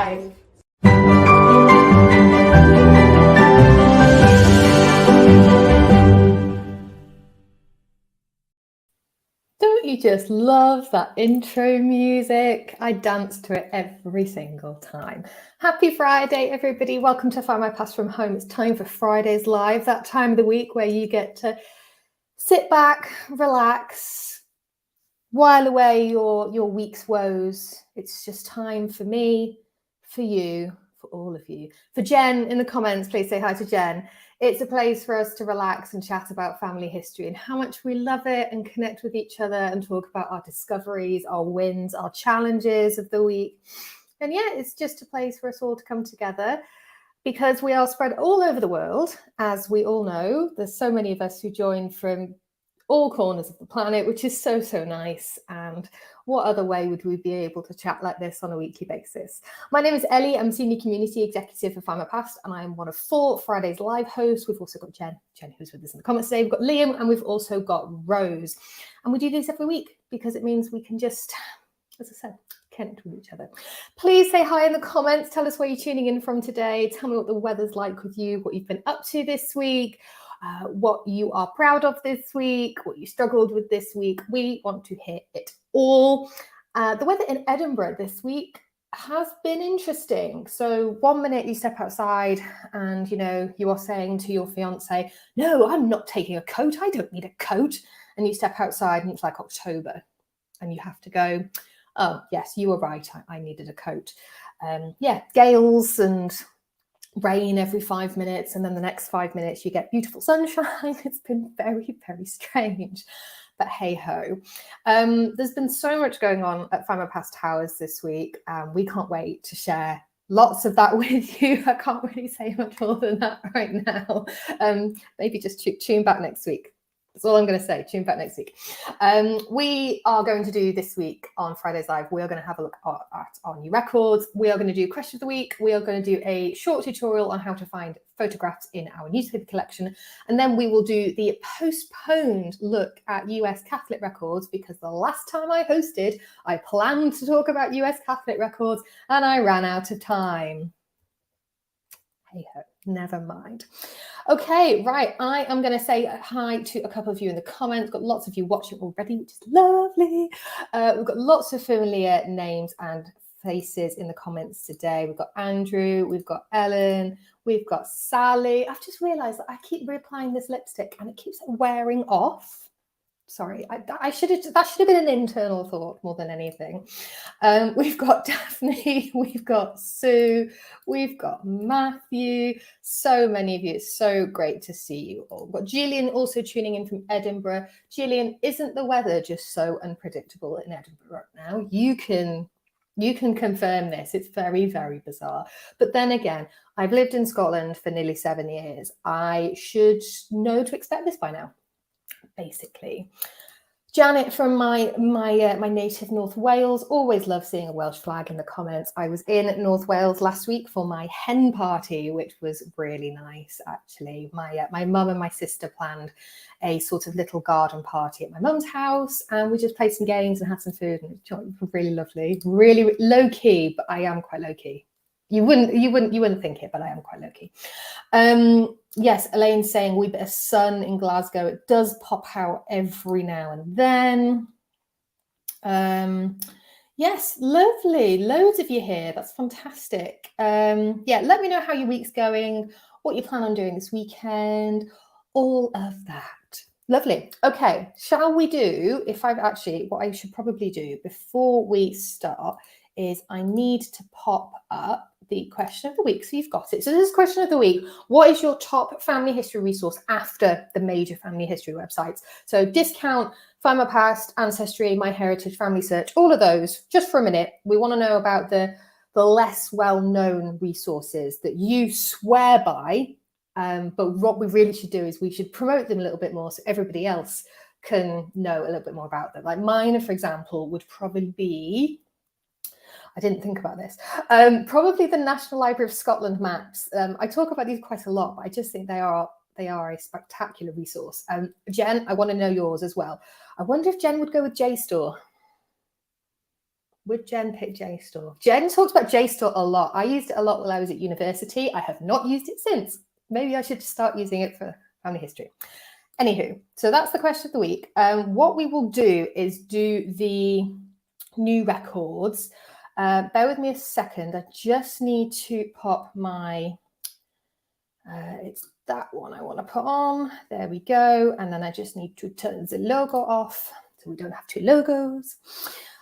live. Don't you just love that intro music? I dance to it every single time. Happy Friday, everybody. Welcome to Findmypast from home. It's time for Fridays Live, that time of the week where you get to sit back, relax, while away your week's woes. It's just time for me, for you, for all of you. For Jen in the comments, please say hi to Jen. It's a place for us to relax and chat about family history and how much we love it and connect with each other and talk about our discoveries, our wins, our challenges of the week. And yeah, it's just a place for us all to come together because we are spread all over the world. As we all know, there's so many of us who join from all corners of the planet, which is so nice. And what other way would we be able to chat like this on a weekly basis? My name is Ellie. I'm Senior Community Executive for Findmypast, and I'm one of 4 Fridays Live hosts. We've also got Jen who's with us in the comments today. We've got Liam, and we've also got Rose. And we do these every week because it means we can just, as I said, connect with each other. Please say hi in the comments. Tell us where you're tuning in from today. Tell me what the weather's like with you, what you've been up to this week. What you are proud of this week, what you struggled with this week. We want to hear it all. The weather in Edinburgh this week has been interesting. So 1 minute you step outside and, you are saying to your fiance, no, I'm not taking a coat. I don't need a coat. And you step outside and it's like October and you have to go, oh, yes, you were right. I needed a coat. Gales and rain every 5 minutes, and then the next 5 minutes you get beautiful sunshine. It's been very strange, but hey ho. There's been so much going on at Findmypast Towers this week. We can't wait to share lots of that with you. I can't really say much more than that right now. Maybe just tune back next week. That's all I'm going to say. Tune back next week. We are going to do this week on Fridays Live. We are going to have a look at our new records. We are going to do Question of the Week. We are going to do a short tutorial on how to find photographs in our newspaper collection. And then we will do the postponed look at US Catholic records, because the last time I hosted, I planned to talk about US Catholic records and I ran out of time. Hey ho, never mind. Okay, right. I am going to say hi to a couple of you in the comments. Got lots of you watching already, which is lovely. We've got lots of familiar names and faces in the comments today. We've got Andrew, we've got Ellen, we've got Sally. I've just realised that I keep reapplying this lipstick and it keeps wearing off. Sorry, that should have been an internal thought more than anything. We've got Daphne, we've got Sue, we've got Matthew, so many of you. It's so great to see you all. We've got Gillian also tuning in from Edinburgh. Gillian, isn't the weather just so unpredictable in Edinburgh right now? You can confirm this. It's very bizarre. But then again, I've lived in Scotland for nearly 7 years. I should know to expect this by now, basically. Janet from my native North Wales, always love seeing a Welsh flag in the comments. I was in North Wales last week for my hen party, which was really nice, actually. My mum and my sister planned a sort of little garden party at my mum's house, and we just played some games and had some food, and it was really lovely, really low key, but I am quite low key. You wouldn't think it, but I am quite low key. Yes, Elaine's saying wee bit of sun in Glasgow. It does pop out every now and then. Yes, lovely. Loads of you here. That's fantastic. Let me know how your week's going, what you plan on doing this weekend, all of that. Lovely. Okay, shall we do, what I should probably do before we start is I need to pop up the question of the week. So you've got it. So this is question of the week. What is your top family history resource after the major family history websites? So Discount, Findmypast, Ancestry, MyHeritage, Family Search, all of those, just for a minute. We want to know about the less well-known resources that you swear by. But what we really should do is we should promote them a little bit more so everybody else can know a little bit more about them. Like mine, for example, would probably be, I didn't think about this, probably the National Library of Scotland maps. I talk about these quite a lot, but I just think they are a spectacular resource. Jen, I want to know yours as well. I wonder if Jen would go with JSTOR. Would Jen pick JSTOR? Jen talks about JSTOR a lot. I used it a lot while I was at university. I have not used it since. Maybe I should start using it for family history. Anywho, so that's the question of the week. What we will do is do the new records. Bear with me a second. I just need to pop my, it's that one I want to put on. There we go. And then I just need to turn the logo off so we don't have two logos.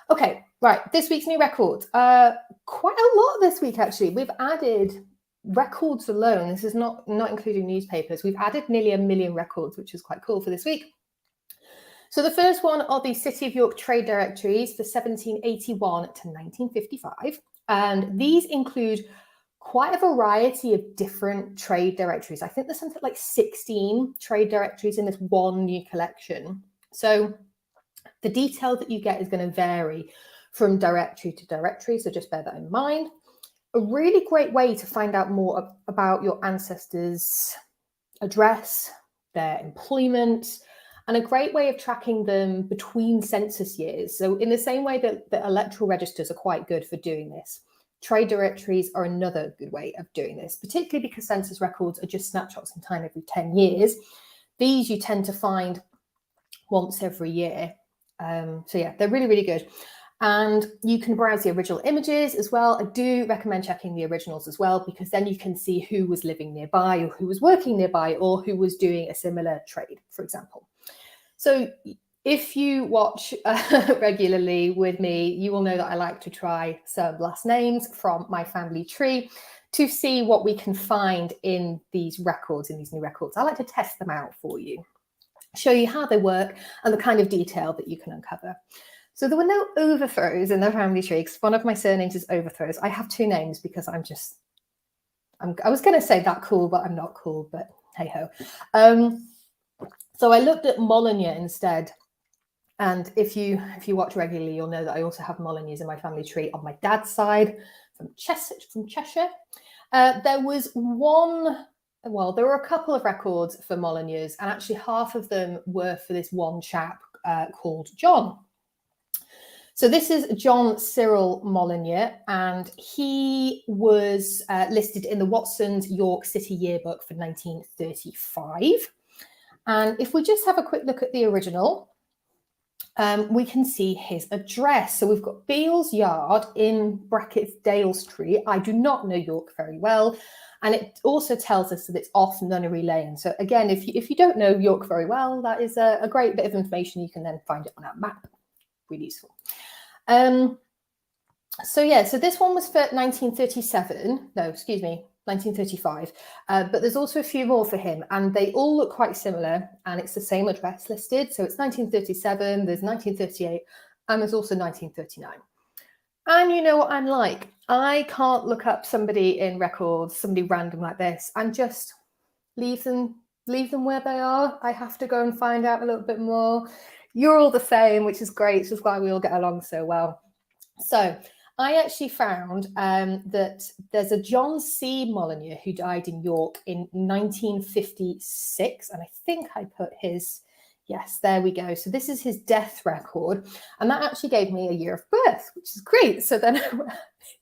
Okay, right, this week's new records. Quite a lot this week, actually. We've added records alone. This is not including newspapers. We've added nearly 1 million records, which is quite cool for this week. So the first one are the City of York trade directories for 1781 to 1955. And these include quite a variety of different trade directories. I think there's something like 16 trade directories in this one new collection. So the detail that you get is going to vary from directory to directory, so just bear that in mind. A really great way to find out more about your ancestors' address, their employment, and a great way of tracking them between census years. So in the same way that the electoral registers are quite good for doing this, trade directories are another good way of doing this, particularly because census records are just snapshots in time every 10 years. These you tend to find once every year. So yeah, they're really, really good. And you can browse the original images as well. I do recommend checking the originals as well, because then you can see who was living nearby or who was working nearby or who was doing a similar trade, for example. So if you watch regularly with me, you will know that I like to try some last names from my family tree to see what we can find in these records, in these new records. I like to test them out for you, show you how they work and the kind of detail that you can uncover. So there were no overthrows in the family tree, because one of my surnames is Overthrows. I have two names because I was going to say that cool, but I'm not cool, but hey ho. So I looked at Molyneux instead. And if you watch regularly, you'll know that I also have Molyneux in my family tree on my dad's side from Cheshire. There were a couple of records for Molyneux, and actually half of them were for this one chap called John. So this is John Cyril Molyneux, and he was listed in the Watson's York City Yearbook for 1935. And if we just have a quick look at the original, we can see his address. So we've got Beale's Yard in brackets Dale Street. I do not know York very well. And it also tells us that it's off Nunnery Lane. So again, if you don't know York very well, that is a great bit of information. You can then find it on that map. Really useful. So this one was for 1935. But there's also a few more for him, and they all look quite similar, and it's the same address listed. So it's 1937, there's 1938, and there's also 1939. And you know what I'm like. I can't look up somebody in records, somebody random like this, and just leave them where they are. I have to go and find out a little bit more. You're all the same, which is great. Which is why we all get along so well. So I actually found that there's a John C. Molyneux who died in York in 1956. And I think I put his, yes, there we go. So this is his death record. And that actually gave me a year of birth, which is great. So then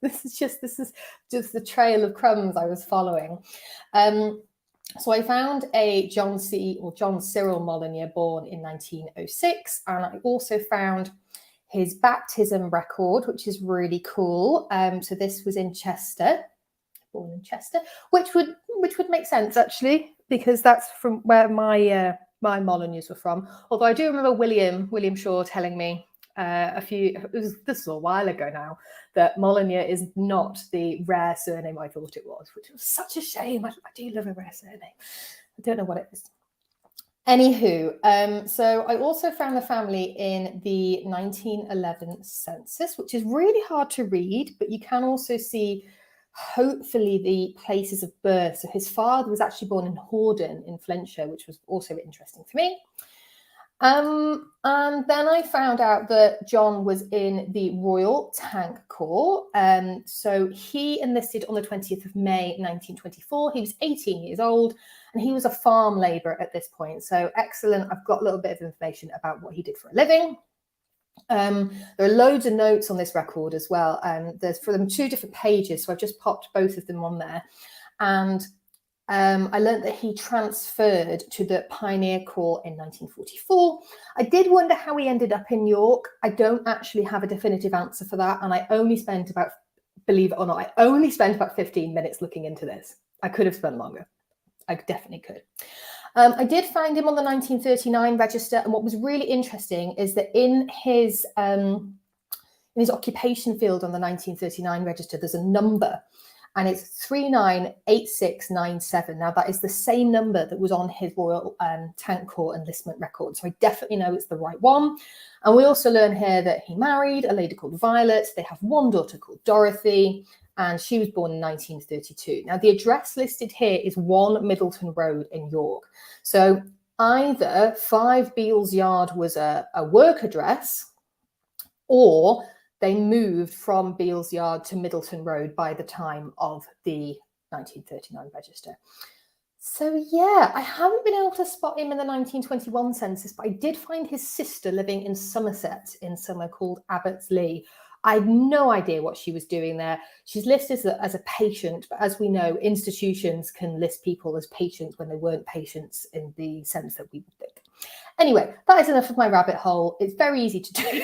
this is just the trail of crumbs I was following. So I found a John Cyril Molyneux born in 1906. And I also found his baptism record, which is really cool. So this was in Chester, born in Chester, which would make sense actually, because that's from where my Molyneux were from. Although I do remember William Shaw telling me this is a while ago now, that Molyneux is not the rare surname I thought it was, which was such a shame. I do love a rare surname. I don't know what it is. Anywho, so I also found the family in the 1911 census, which is really hard to read, but you can also see, hopefully, the places of birth. So his father was actually born in Hordern in Flintshire, which was also interesting for me. And then I found out that John was in the Royal Tank Corps. So he enlisted on the 20th of May, 1924. He was 18 years old, and he was a farm labourer at this point. So excellent. I've got a little bit of information about what he did for a living. There are loads of notes on this record as well. There's for them 2 different pages, so I've just popped both of them on there. And I learned that he transferred to the Pioneer Corps in 1944. I did wonder how he ended up in York. I don't actually have a definitive answer for that. And I only spent about, believe it or not, I only spent about 15 minutes looking into this. I could have spent longer. I definitely could. I did find him on the 1939 register. And what was really interesting is that in his occupation field on the 1939 register, there's a number, and it's 398697. Now, that is the same number that was on his Royal Tank Corps enlistment record. So I definitely know it's the right one. And we also learn here that he married a lady called Violet. They have one daughter called Dorothy, and she was born in 1932. Now, the address listed here is 1 Middleton Road in York. So either 5 Beals Yard was a work address, or they moved from Beals Yard to Middleton Road by the time of the 1939 register. So yeah, I haven't been able to spot him in the 1921 census, but I did find his sister living in Somerset in somewhere called Abbotsleigh. I had no idea what she was doing there. She's listed as a patient, but as we know, institutions can list people as patients when they weren't patients in the sense that we would think. Anyway, that is enough of my rabbit hole. It's very easy to do.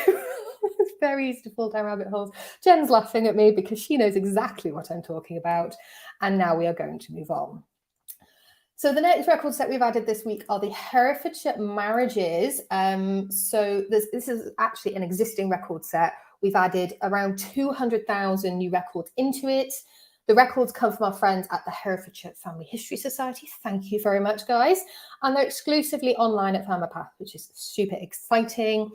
It's very easy to fall down rabbit holes. Jen's laughing at me because she knows exactly what I'm talking about. And now we are going to move on. So the next record set we've added this week are the Herefordshire marriages. So this is actually an existing record set. We've added around 200,000 new records into it. The records come from our friends at the Herefordshire Family History Society. Thank you very much, guys. And they're exclusively online at Findmypast, which is super exciting.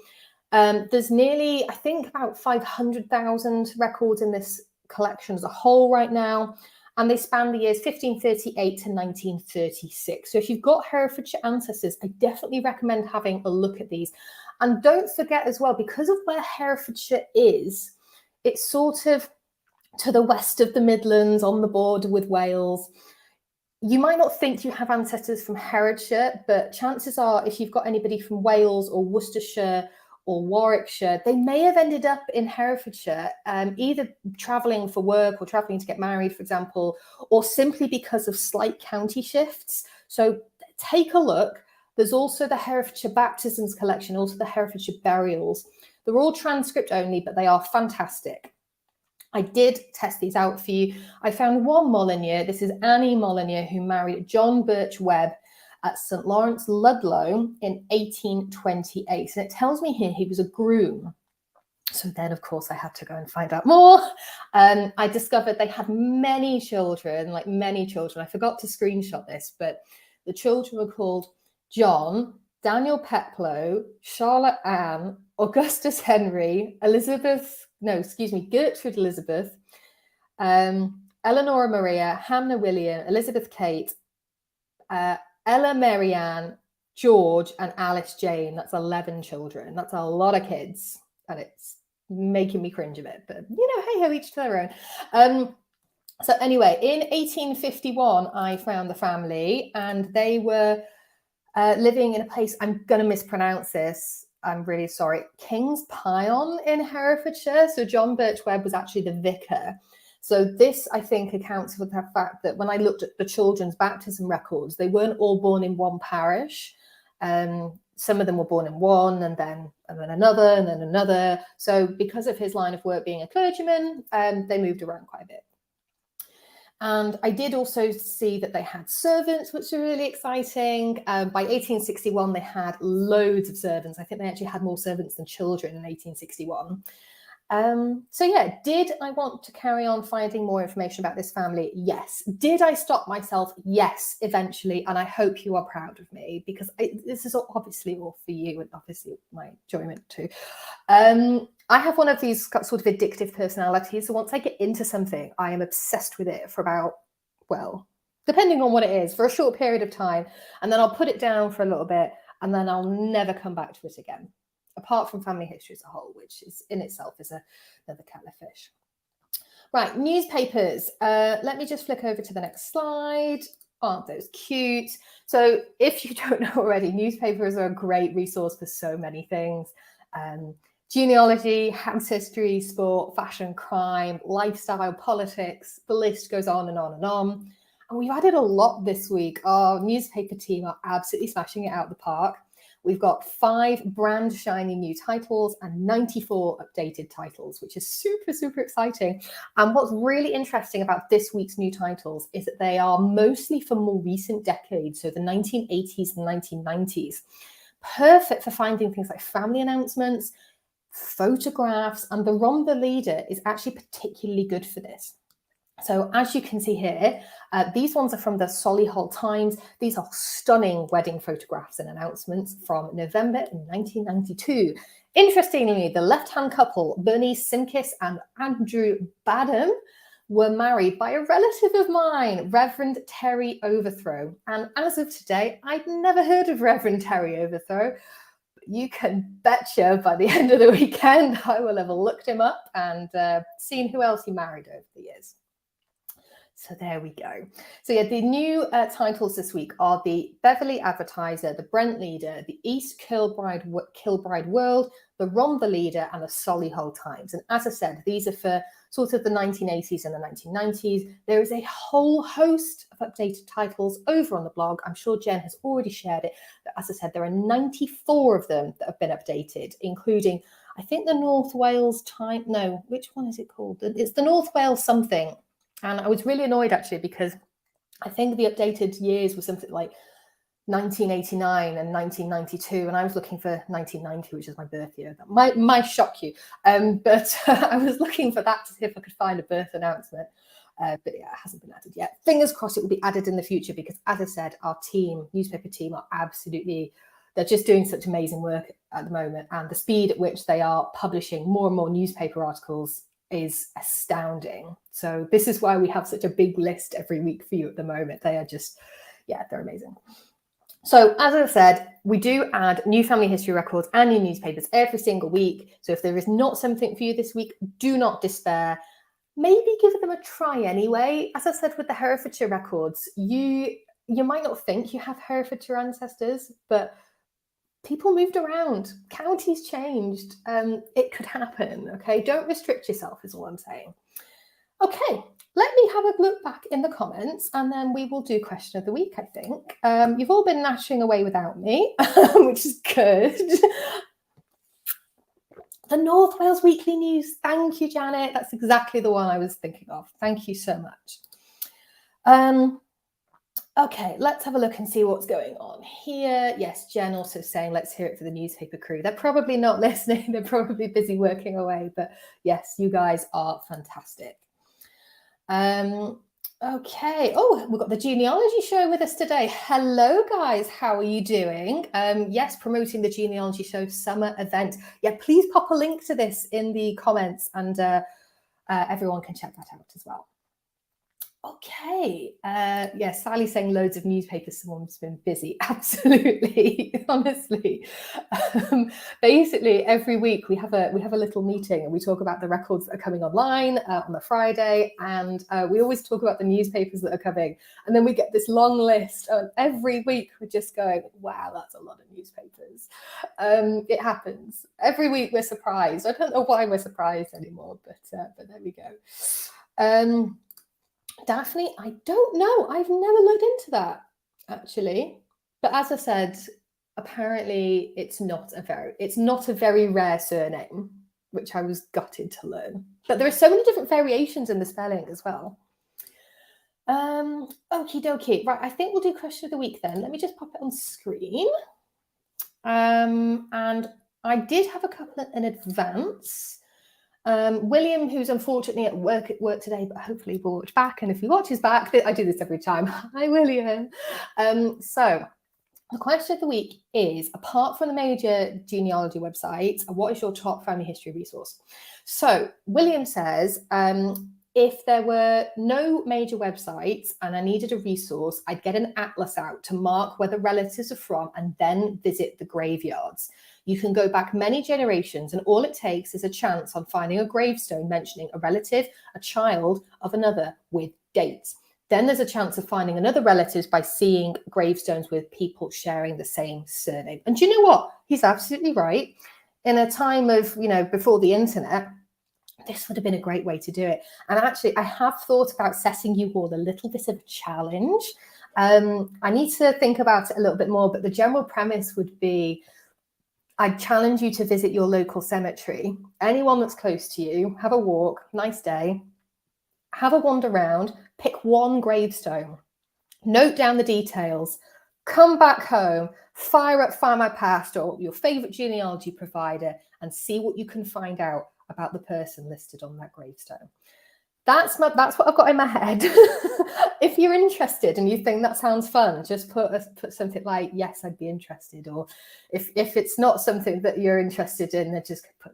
There's nearly, I think, about 500,000 records in this collection as a whole right now. And they span the years 1538 to 1936. So if you've got Herefordshire ancestors, I definitely recommend having a look at these. And don't forget as well, because of where Herefordshire is, it's sort of to the west of the Midlands on the border with Wales. You might not think you have ancestors from Herefordshire, but chances are if you've got anybody from Wales or Worcestershire or Warwickshire, they may have ended up in Herefordshire, either travelling for work or travelling to get married, for example, or simply because of slight county shifts. So take a look. There's also the Herefordshire Baptisms collection, also the Herefordshire Burials. They're all transcript only, but they are fantastic. I did test these out for you. I found one Molyneux. This is Annie Molyneux, who married John Birch Webb at St. Lawrence, Ludlow in 1828. And it tells me here he was a groom. So then, of course, I had to go and find out more. I discovered they had many children, like many children. I forgot to screenshot this, but the children were called John, Daniel Peploe, Charlotte Anne, Augustus Henry, Gertrude Elizabeth, Eleanor Maria, Hannah William, Elizabeth Kate, Ella Marianne, George, and Alice Jane. That's 11 children. That's a lot of kids. And it's making me cringe a bit. But, hey ho, each to their own. So anyway, in 1851, I found the family. And they were living in a place, I'm going to mispronounce this. I'm really sorry. King's Pion in Herefordshire. So John Birch Webb was actually the vicar. So this, I think, accounts for the fact that when I looked at the children's baptism records, they weren't all born in one parish. Some of them were born in one, and then another, and then another. So because of his line of work being a clergyman, they moved around quite a bit. And I did also see that they had servants, which were really exciting. By 1861, they had loads of servants. I think they actually had more servants than children in 1861. So yeah, did I want to carry on finding more information about this family? Yes. Did I stop myself? Yes, eventually. And I hope you are proud of me, because this is obviously all for you and obviously my enjoyment too. I have one of these sort of addictive personalities. So once I get into something, I am obsessed with it for about, well, depending on what it is, for a short period of time. And then I'll put it down for a little bit and then I'll never come back to it again. Apart from family history as a whole, which is in itself is another kettle of fish. Right, newspapers. Let me just flick over to the next slide. Aren't those cute? So if you don't know already, newspapers are a great resource for so many things. genealogy, house history, sport, fashion, crime, lifestyle, politics, the list goes on and on and on. And we've added a lot this week. Our newspaper team are absolutely smashing it out of the park. We've got 5 brand shiny new titles and 94 updated titles, which is super, super exciting. And what's really interesting about this week's new titles is that they are mostly from more recent decades, so the 1980s and 1990s. Perfect for finding things like family announcements, photographs, and the Rom the Leader is actually particularly good for this. So as you can see here, these ones are from the Solihull Times. These are stunning wedding photographs and announcements from November in 1992. Interestingly, the left-hand couple, Bernice Simkis and Andrew Badham, were married by a relative of mine, Reverend Terry Overthrow. And as of today, I'd never heard of Reverend Terry Overthrow. You can betcha by the end of the weekend, I will have looked him up and seen who else he married over the years. So there we go. So yeah, the new titles this week are the Beverley Advertiser, the Brent Leader, the East Kilbride World, the Rom the Leader, and the Solihull Times. And as I said, these are for sort of the 1980s and the 1990s. There is a whole host of updated titles over on the blog. I'm sure Jen has already shared it. But as I said, there are 94 of them that have been updated, including, I think, the North Wales Time. No, which one is it called? It's the North Wales something. And I was really annoyed actually because I think the updated years were something like 1989 and 1992, and I was looking for 1990, which is my birth year. That might shock you, but I was looking for that to see if I could find a birth announcement. But yeah, it hasn't been added yet. Fingers crossed it will be added in the future because, as I said, our team, newspaper team, are absolutely, they're just doing such amazing work at the moment, and the speed at which they are publishing more and more newspaper articles is astounding. So this is why we have such a big list every week for you at the moment. They are just, yeah, they're amazing. So as I said, we do add new family history records and new newspapers every single week. So if there is not something for you this week, do not despair. Maybe give them a try anyway. As I said with the Herefordshire records, you might not think you have Herefordshire ancestors, but people moved around, counties changed. It could happen, okay? Don't restrict yourself is all I'm saying. Okay, let me have a look back in the comments and then we will do question of the week, I think. You've all been gnashing away without me, which is good. The North Wales Weekly News. Thank you, Janet. That's exactly the one I was thinking of. Thank you so much. Okay, let's have a look and see what's going on here. Yes, Jen also saying, let's hear it for the newspaper crew. They're probably not listening. They're probably busy working away. But yes, you guys are fantastic. Okay. Oh, we've got the genealogy show with us today. Hello, guys. How are you doing? Yes, promoting the genealogy show summer event. Yeah, please pop a link to this in the comments and everyone can check that out as well. Okay. Yeah, Sally's saying loads of newspapers. Someone's been busy. Absolutely. Honestly. Basically, every week we have a little meeting and we talk about the records that are coming online on the Friday, and we always talk about the newspapers that are coming. And then we get this long list. Every week we're just going, wow, that's a lot of newspapers. It happens. Every week we're surprised. I don't know why we're surprised anymore, but there we go. Daphne, I don't know. I've never looked into that, actually. But as I said, apparently it's not a very rare surname, which I was gutted to learn. But there are so many different variations in the spelling as well. Okie dokie. Right, I think we'll do question of the week then. Let me just pop it on screen. And I did have a couple in advance. William, who's unfortunately at work today, but hopefully will watch back. And if he watches back, I do this every time. Hi, William. So the question of the week is, apart from the major genealogy websites, what is your top family history resource? So William says, if there were no major websites and I needed a resource, I'd get an atlas out to mark where the relatives are from and then visit the graveyards. You can go back many generations and all it takes is a chance on finding a gravestone mentioning a relative, a child of another with dates. Then there's a chance of finding another relative by seeing gravestones with people sharing the same surname. And do you know what? He's absolutely right. in a time of, before the internet, this would have been a great way to do it. And actually, I have thought about setting you all a little bit of a challenge. I need to think about it a little bit more, but the general premise would be, I'd challenge you to visit your local cemetery, anyone that's close to you, have a walk, nice day, have a wander around, pick one gravestone, note down the details, come back home, fire up Findmypast or your favorite genealogy provider and see what you can find out about the person listed on that gravestone. That's what I've got in my head. If you're interested and you think that sounds fun, just put something like, yes, I'd be interested. Or if it's not something that you're interested in, then just put,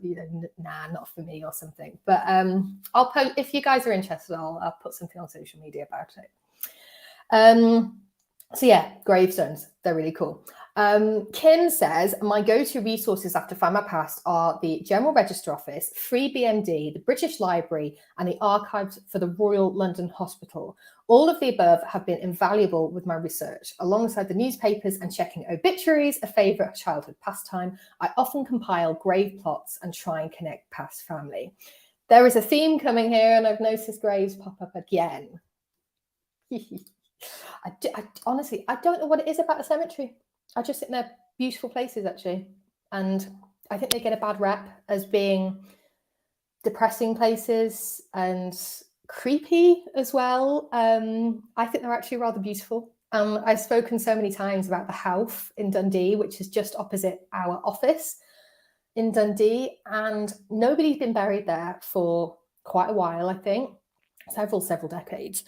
nah, not for me or something. But I'll post, if you guys are interested, I'll put something on social media about it. So yeah, gravestones, they're really cool. Kim says, my go-to resources after Findmypast are the General Register Office, Free BMD, the British Library, and the Archives for the Royal London Hospital. All of the above have been invaluable with my research. Alongside the newspapers and checking obituaries, a favourite childhood pastime, I often compile grave plots and try and connect past family. There is a theme coming here, and I've noticed graves pop up again. Honestly, I don't know what it is about a cemetery. I just think they're beautiful places, actually. And I think they get a bad rep as being depressing places and creepy as well. I think they're actually rather beautiful. I've spoken so many times about the Howth in Dundee, which is just opposite our office in Dundee. And nobody's been buried there for quite a while, I think, several decades.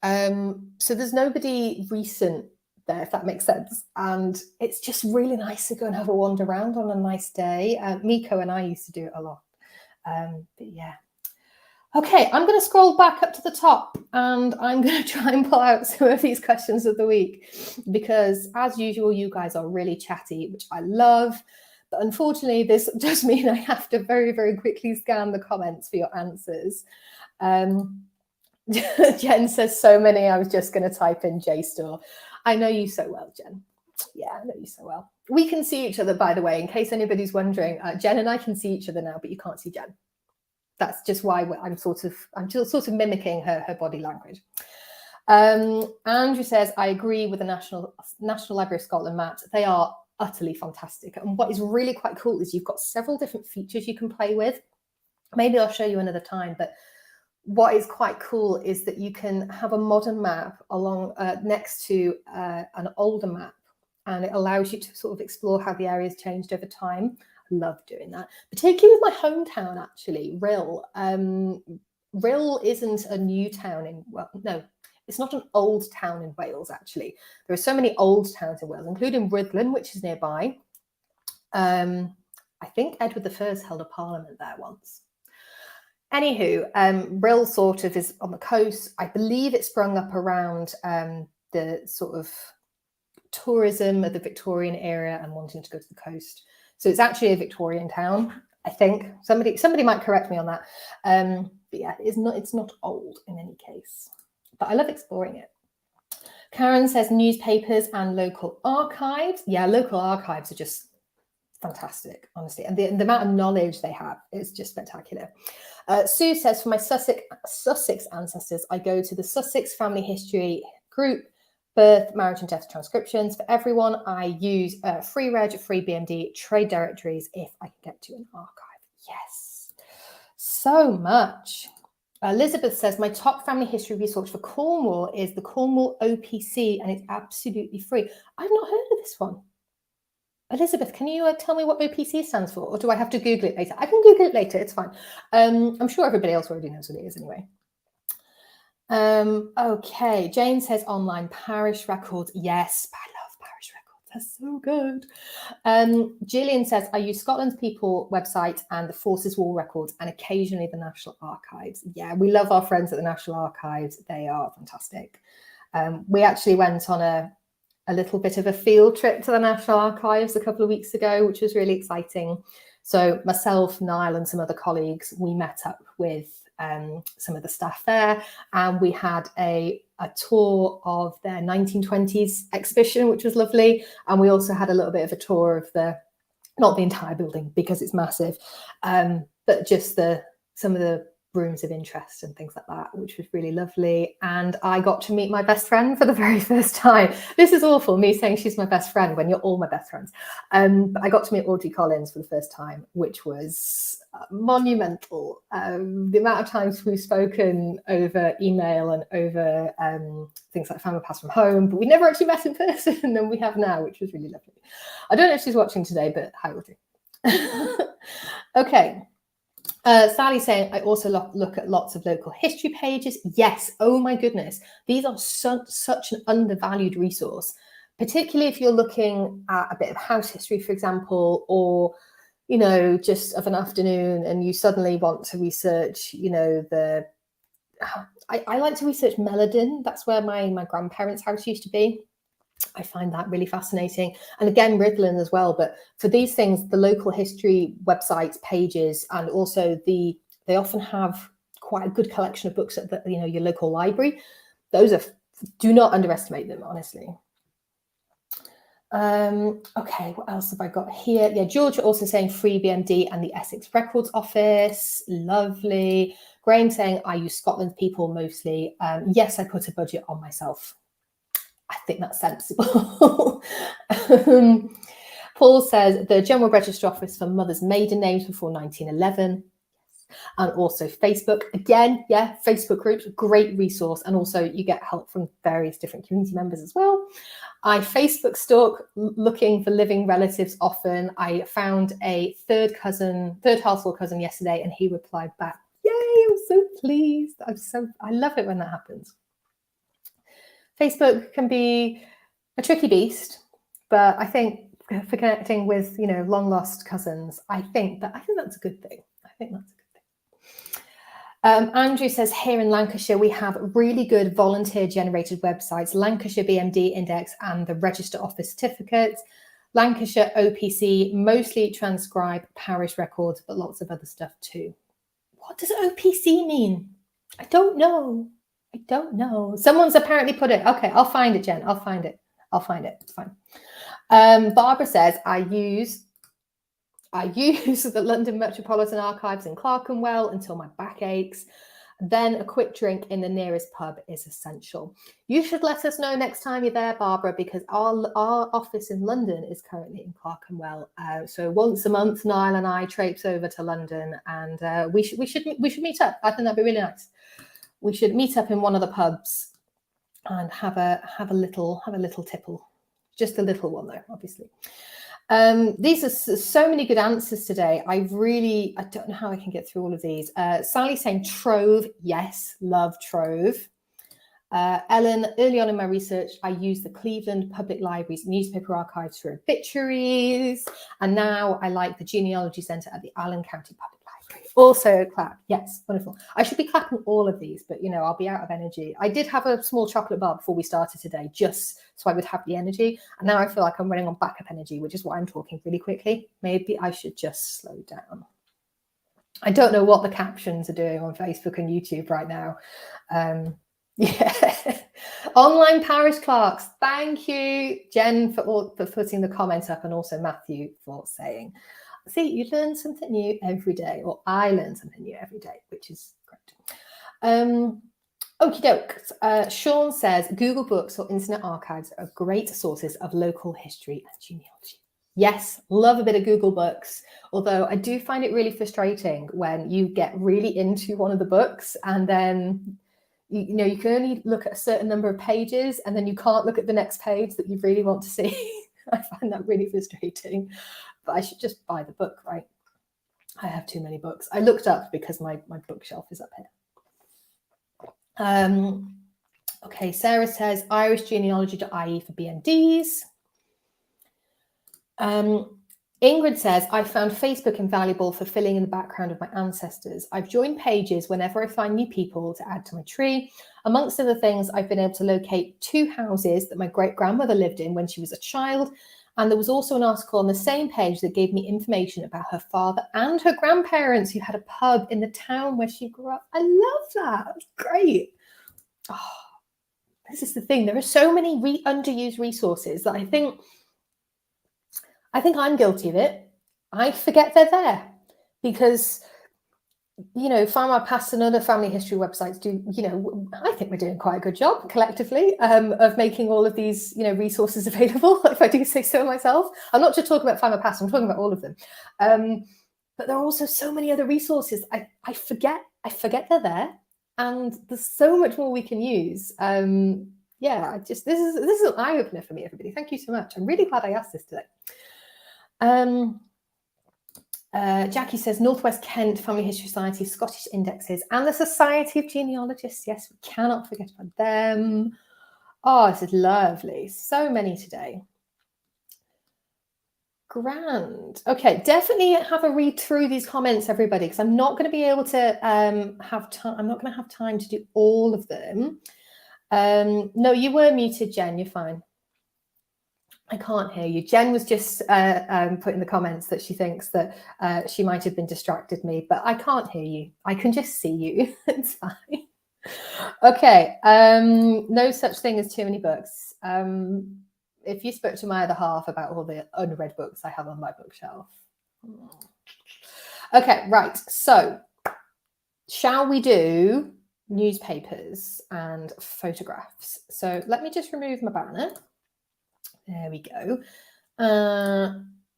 So there's nobody recent there, if that makes sense. And it's just really nice to go and have a wander around on a nice day. Miko and I used to do it a lot. But yeah. Okay, I'm going to scroll back up to the top and I'm going to try and pull out some of these questions of the week because, as usual, you guys are really chatty, which I love. But unfortunately, this does mean I have to very, very quickly scan the comments for your answers. Jen says so many, I was just going to type in JSTOR. I know you so well, Jen. Yeah, I know you so well. We can see each other, by the way, in case anybody's wondering. Jen and I can see each other now, but you can't see Jen. That's just why I'm sort of mimicking her body language. Andrew says, I agree with the National Library of Scotland maps. They are utterly fantastic. And what is really quite cool is you've got several different features you can play with. Maybe I'll show you another time, but what is quite cool is that you can have a modern map along next to an older map, and it allows you to sort of explore how the area's changed over time. I love doing that, particularly with my hometown, actually, Rhyl. Rhyl isn't a new town no, it's not an old town in Wales, actually. There are so many old towns in Wales, including Rhuddlan, which is nearby. I think Edward I held a parliament there once. Anywho, Rhyl sort of is on the coast. I believe it sprung up around the sort of tourism of the Victorian era and wanting to go to the coast. So it's actually a Victorian town, I think. Somebody might correct me on that. But yeah, it's not old in any case. But I love exploring it. Karen says newspapers and local archives. Yeah, local archives are just fantastic, honestly. And the amount of knowledge they have is just spectacular. Sue says, for my Sussex ancestors, I go to the Sussex Family History group, birth, marriage and death transcriptions. For everyone, I use Free Reg, Free BMD, trade directories if I can get to an archive. Yes, so much. Elizabeth says, my top family history resource for Cornwall is the Cornwall OPC, and it's absolutely free. I've not heard of this one. Elizabeth, can you tell me what OPC stands for? Or do I have to Google it later? I can Google it later, it's fine. I'm sure everybody else already knows what it is anyway. Okay, Jane says online parish records. Yes, I love parish records. They're so good. Gillian says, I use Scotland's People website and the Forces War records and occasionally the National Archives. Yeah, we love our friends at the National Archives. They are fantastic. We actually went on a little bit of a field trip to the National Archives a couple of weeks ago, which was really exciting. So myself, Niall and some other colleagues, we met up with some of the staff there, and we had a tour of their 1920s exhibition, which was lovely. And we also had a little bit of a tour of the not the entire building because it's massive, but just some of the rooms of interest and things like that, which was really lovely. And I got to meet my best friend for the very first time. This is awful, me saying she's my best friend when you're all my best friends. But I got to meet Audrey Collins for the first time, which was monumental. The amount of times we've spoken over email and over things like Findmypast from home, but we never actually met in person, and then we have now, which was really lovely. I don't know if she's watching today, but hi, Audrey. Okay. Sally's saying, I also look at lots of local history pages. Yes, oh my goodness. These are such an undervalued resource, particularly if you're looking at a bit of house history, for example, or, you know, just of an afternoon and you suddenly want to research, you know, I like to research Melodin. That's where my grandparents' house used to be. I find that really fascinating. And again, Rydlan as well. But for these things, the local history websites, pages, and also they often have quite a good collection of books at your local library. Do not underestimate them, honestly. Okay, what else have I got here? Yeah, Georgia also saying Free BMD and the Essex Records Office. Lovely. Graham saying I use Scotland people mostly. Yes, I put a budget on myself. I think that's sensible. Paul says the General Register Office for mothers' maiden names before 1911. And also Facebook. Again, yeah, Facebook groups, great resource. And also you get help from various different community members as well. I Facebook stalk looking for living relatives often. I found a third household cousin yesterday, and he replied back, yay, I'm so pleased. I love it when that happens. Facebook can be a tricky beast, but I think for connecting with, you know, long lost cousins, I think that's a good thing. Andrew says here in Lancashire, we have really good volunteer generated websites, Lancashire BMD Index and the Register Office certificates. Lancashire OPC mostly transcribe parish records, but lots of other stuff too. What does OPC mean? I don't know. Someone's apparently put it. Okay, I'll find it, Jen. I'll find it. It's fine. Barbara says, I use the London Metropolitan Archives in Clerkenwell until my back aches. Then a quick drink in the nearest pub is essential. You should let us know next time you're there, Barbara, because our office in London is currently in Clerkenwell. So once a month, Niall and I traipse over to London, and we should meet up. I think that'd be really nice. We should meet up in one of the pubs and have a little tipple, just a little one though, obviously. These are so many good answers today. I don't know how I can get through all of these. Sally saying Trove, yes, love Trove. Ellen, early on in my research, I used the Cleveland Public Library's newspaper archives for obituaries, and now I like the Genealogy Centre at the Allen County Public Library. Also clap, yes, wonderful. I should be clapping all of these, but you know, I'll be out of energy. I did have a small chocolate bar before we started today, just so I would have the energy, and now I feel like I'm running on backup energy, which is why I'm talking really quickly. Maybe I should just slow down. I don't know what the captions are doing on Facebook and YouTube right now. Yeah. Online parish clerks. Thank you, Jen, for putting the comments up, and also Matthew for saying, see, you learn something new every day, or I learn something new every day, which is great. Okie doke. Sean says Google Books or Internet Archives are great sources of local history and genealogy. Yes, love a bit of Google Books, although I do find it really frustrating when you get really into one of the books and then you know, you can only look at a certain number of pages and then you can't look at the next page that you really want to see. I find that really frustrating, but I should just buy the book, right? I have too many books. I looked up because my bookshelf is up here. Okay, Sarah says irishgenealogy.ie for BMDs. Ingrid says, I found Facebook invaluable for filling in the background of my ancestors. I've joined pages whenever I find new people to add to my tree. Amongst other things, I've been able to locate 2 houses that my great-grandmother lived in when she was a child. And there was also an article on the same page that gave me information about her father and her grandparents who had a pub in the town where she grew up. I love that. That's great. Oh, this is the thing. There are so many underused resources that I think I'm guilty of it. I forget they're there because, you know, Findmypast and other family history websites do, you know, I think we're doing quite a good job collectively of making all of these, you know, resources available, if I do say so myself. I'm not just talking about Findmypast, I'm talking about all of them. But there are also so many other resources. I forget they're there, and there's so much more we can use. Yeah, this is an eye-opener for me, everybody. Thank you so much. I'm really glad I asked this today. Jackie says, Northwest Kent Family History Society, Scottish Indexes, and the Society of Genealogists. Yes, we cannot forget about them. Oh, this is lovely. So many today. Grand. Okay, definitely have a read through these comments, everybody, because I'm not going to be able to have time. I'm not going to have time to do all of them. No, you were muted, Jen. You're fine. I can't hear you. Jen was just put in the comments that she thinks that she might have been distracted me, but I can't hear you. I can just see you. It's fine. Okay. No such thing as too many books. If you spoke to my other half about all the unread books I have on my bookshelf. Okay, right. So shall we do newspapers and photographs? So let me just remove my banner. There we go.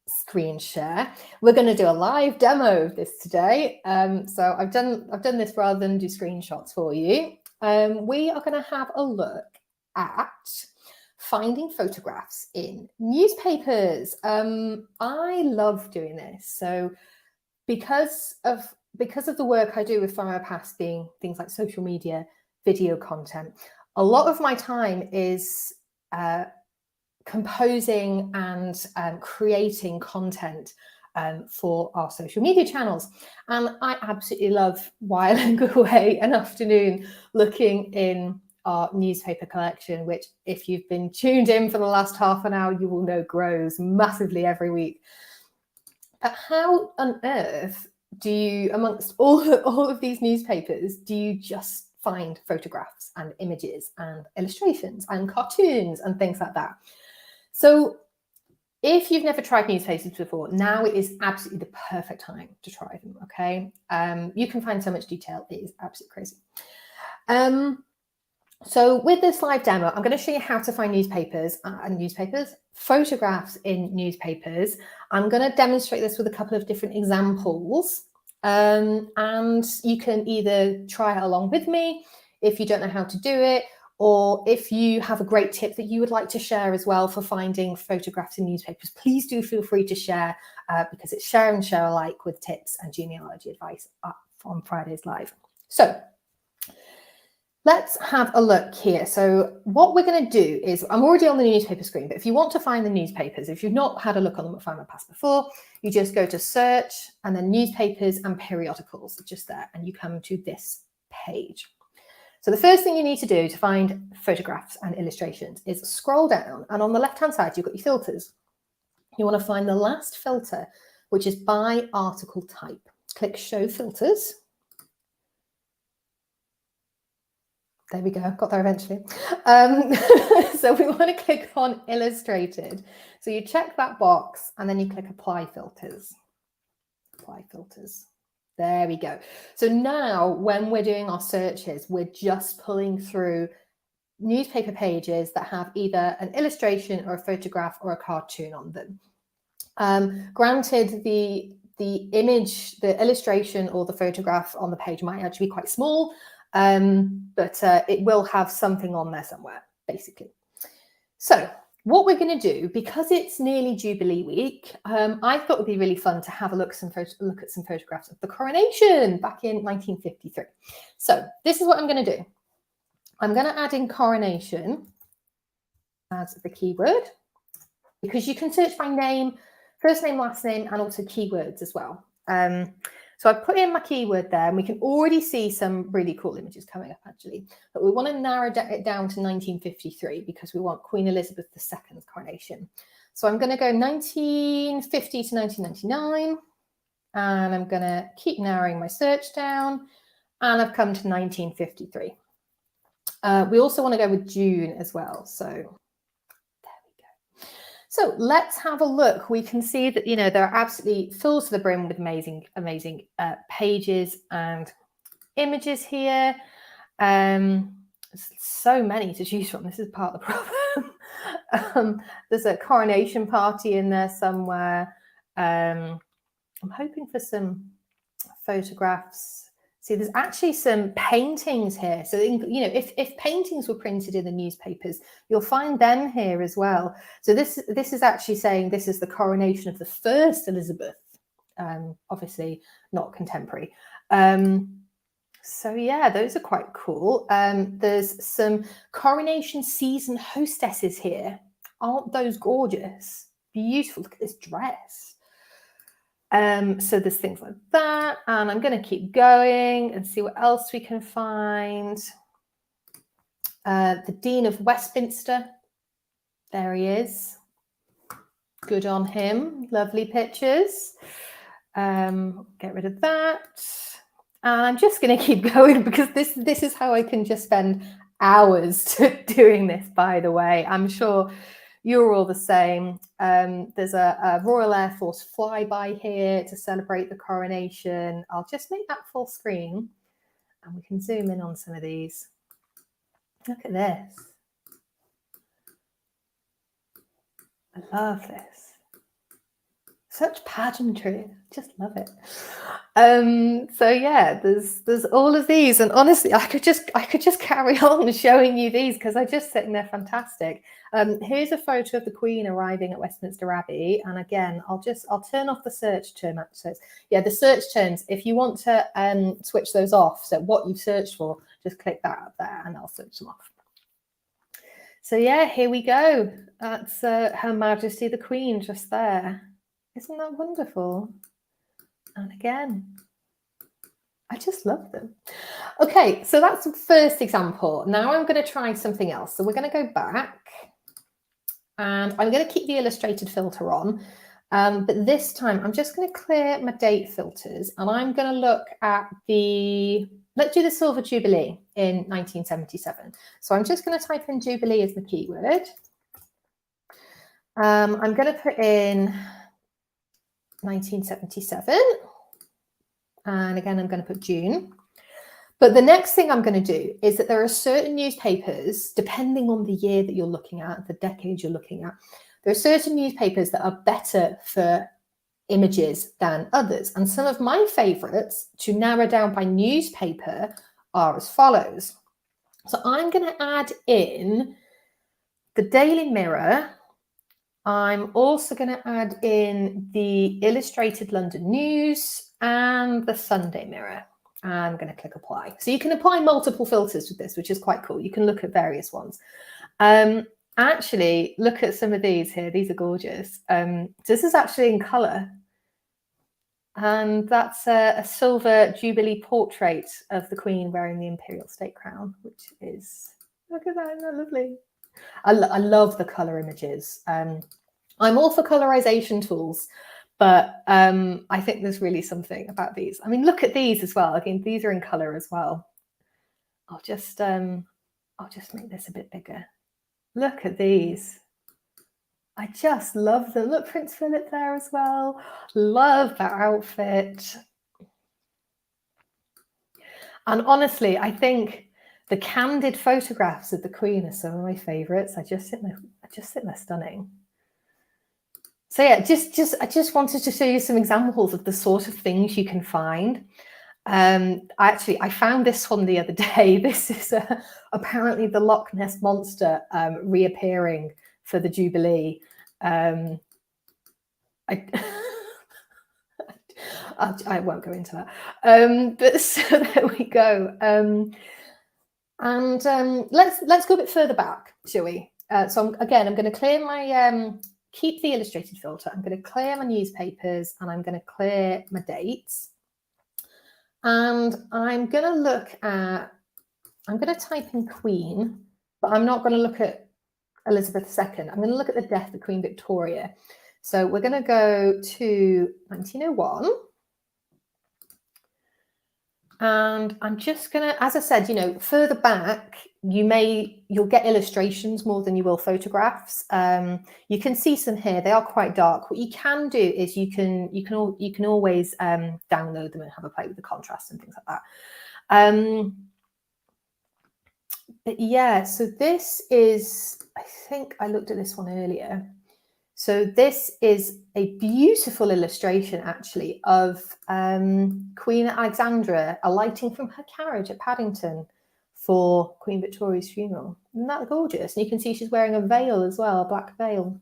Screen share. We're going to do a live demo of this today. So I've done this rather than do screenshots for you. We are going to have a look at finding photographs in newspapers. I love doing this. So because of the work I do with Findmypast being things like social media, video content, a lot of my time is composing and creating content for our social media channels. And I absolutely love whiling away an afternoon looking in our newspaper collection, which if you've been tuned in for the last half an hour, you will know grows massively every week. But how on earth do you, amongst all of these newspapers, do you just find photographs and images and illustrations and cartoons and things like that? So if you've never tried newspapers before, now it is absolutely the perfect time to try them, okay? You can find so much detail, it is absolutely crazy. So with this live demo, I'm going to show you how to find photographs in newspapers. I'm going to demonstrate this with a couple of different examples. And you can either try it along with me if you don't know how to do it, or if you have a great tip that you would like to share as well for finding photographs in newspapers, please do feel free to share because it's share and share alike with tips and genealogy advice on Fridays Live. So let's have a look here. So what we're going to do is, I'm already on the newspaper screen, but if you want to find the newspapers, if you've not had a look on them at Findmypast before, you just go to search and then newspapers and periodicals, just there, and you come to this page. So the first thing you need to do to find photographs and illustrations is scroll down, and on the left-hand side, you've got your filters. You want to find the last filter, which is by article type. Click Show Filters. There we go, got there eventually. So we want to click on Illustrated. So you check that box, and then you click Apply Filters. Apply Filters. There we go. So now when we're doing our searches, we're just pulling through newspaper pages that have either an illustration or a photograph or a cartoon on them. Granted, the image, the illustration or the photograph on the page might actually be quite small, but it will have something on there somewhere, basically. So what we're going to do, because it's nearly Jubilee week, I thought it would be really fun to have a look at some photographs of the coronation back in 1953. So this is what I'm going to do. I'm going to add in coronation as the keyword, because you can search by name, first name, last name, and also keywords as well. So I've put in my keyword there, and we can already see some really cool images coming up, actually. But we want to narrow it down to 1953 because we want Queen Elizabeth II's coronation. So I'm going to go 1950 to 1999, and I'm going to keep narrowing my search down, and I've come to 1953. We also want to go with June as well. So there we go. So let's have a look. We can see that, you know, they're absolutely full to the brim with amazing pages and images here. So many to choose from. This is part of the problem. There's a coronation party in there somewhere. I'm hoping for some photographs. See, there's actually some paintings here. So, you know, if paintings were printed in the newspapers, you'll find them here as well. So this is actually saying this is the coronation of the first Elizabeth, obviously not contemporary. So yeah, those are quite cool. There's some coronation season hostesses here. Aren't those gorgeous? Beautiful. Look at this dress. So there's things like that, and I'm going to keep going and see what else we can find. The Dean of Westminster, there he is. Good on him. Lovely pictures. Get rid of that. And I'm just going to keep going because this is how I can just spend hours doing this, by the way. I'm sure you're all the same. There's a Royal Air Force flyby here to celebrate the coronation. I'll just make that full screen and we can zoom in on some of these. Look at this. I love this. Such pageantry. Just love it. So yeah, there's all of these, and honestly, I could just carry on showing you these because I just think they're fantastic. Here's a photo of the Queen arriving at Westminster Abbey, and again, I'll turn off the search term access. Yeah, the search terms. If you want to switch those off, so what you've searched for, just click that up there, and I'll switch them off. So yeah, here we go. That's Her Majesty the Queen just there. Isn't that wonderful? And again, I just love them. Okay, so that's the first example. Now I'm going to try something else. So we're going to go back and I'm going to keep the illustrated filter on. But this time I'm just going to clear my date filters and I'm going to look at let's do the Silver Jubilee in 1977. So I'm just going to type in Jubilee as the keyword. I'm going to put in 1977. And again, I'm going to put June. But the next thing I'm going to do is that there are certain newspapers, depending on the year that you're looking at, the decade you're looking at, there are certain newspapers that are better for images than others. And some of my favorites to narrow down by newspaper are as follows. So I'm going to add in the Daily Mirror. I'm also going to add in the Illustrated London News and the Sunday Mirror. I'm going to click apply. So you can apply multiple filters with this, which is quite cool. You can look at various ones. Actually, look at some of these here. These are gorgeous. This is actually in colour. And that's a silver Jubilee portrait of the Queen wearing the Imperial State Crown, which is, look at that, isn't that lovely? I love the colour images. I'm all for colorization tools, but I think there's really something about these. I mean, look at these as well. Again, these are in colour as well. I'll just make this a bit bigger. Look at these. I just love them. Look, Prince Philip there as well. Love that outfit. And honestly, I think the candid photographs of the Queen are some of my favourites. I just think they're stunning. So yeah, I just wanted to show you some examples of the sort of things you can find. I found this one the other day. This is apparently the Loch Ness Monster reappearing for the Jubilee. I won't go into that. But so there we go. Let's go a bit further back, shall we? So I'm going to clear my keep the illustrated filter. I'm going to clear my newspapers and I'm going to clear my dates. And I'm going to type in Queen, but I'm not going to look at Elizabeth II. I'm going to look at the death of Queen Victoria. So we're going to go to 1901. And I'm just gonna, as I said, further back, you'll get illustrations more than you will photographs. You can see some here; they are quite dark. What you can do is you can always download them and have a play with the contrast and things like that. But yeah, so this is, I think I looked at this one earlier. So this is a beautiful illustration, actually, of Queen Alexandra alighting from her carriage at Paddington for Queen Victoria's funeral. Isn't that gorgeous? And you can see she's wearing a veil as well, a black veil.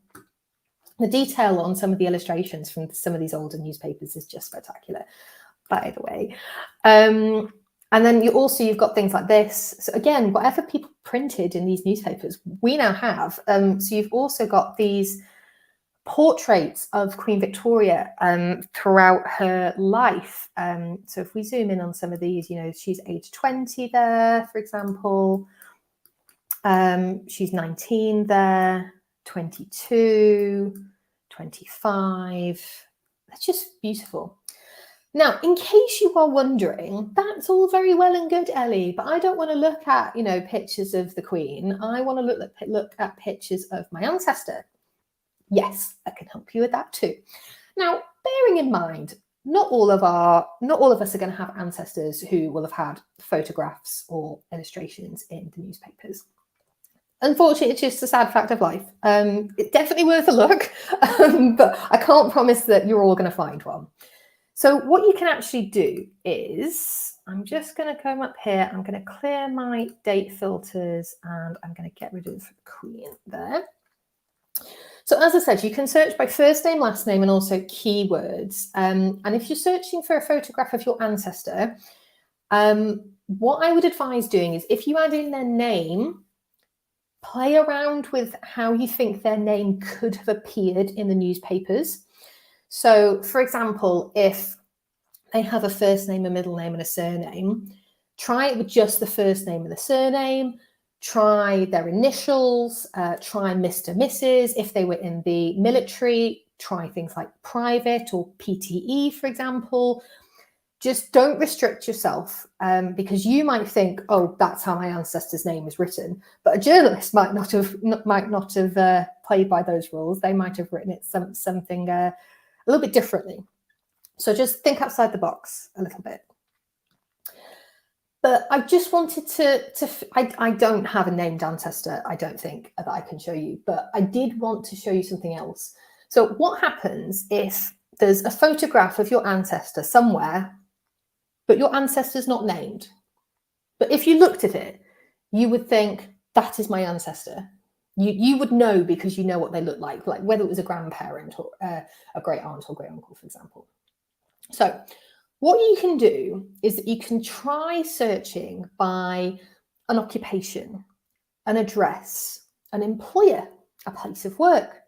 The detail on some of the illustrations from some of these older newspapers is just spectacular, by the way. And then you've got things like this. So again, whatever people printed in these newspapers, we now have. So you've also got these portraits of Queen Victoria throughout her life. So if we zoom in on some of these, she's age 20 there, for example. She's 19 there, 22, 25. That's just beautiful. Now, in case you are wondering, that's all very well and good, Ellie, but I don't want to look at, pictures of the Queen. I want to look at pictures of my ancestor. Yes, I can help you with that too. Now, bearing in mind, not all of us are going to have ancestors who will have had photographs or illustrations in the newspapers. Unfortunately, it's just a sad fact of life. It's definitely worth a look, but I can't promise that you're all going to find one. So what you can actually do is, I'm just going to come up here, I'm going to clear my date filters, and I'm going to get rid of Queen there. So as I said, you can search by first name, last name, and also keywords. And if you're searching for a photograph of your ancestor, what I would advise doing is, if you add in their name, play around with how you think their name could have appeared in the newspapers. So, for example, if they have a first name, a middle name, and a surname, try it with just the first name and the surname. Try their initials, try Mr. Mrs. If they were in the military, try things like private or PTE, for example. Just don't restrict yourself, because you might think, oh, that's how my ancestor's name is written. But a journalist might not have played by those rules. They might have written it something a little bit differently. So just think outside the box a little bit. But I just wanted I don't have a named ancestor, I don't think, that I can show you, but I did want to show you something else. So what happens if there's a photograph of your ancestor somewhere, but your ancestor's not named? But if you looked at it, you would think, that is my ancestor. You would know, because you know what they look like whether it was a grandparent or a great aunt or great uncle, for example. So what you can do is that you can try searching by an occupation, an address, an employer, a place of work.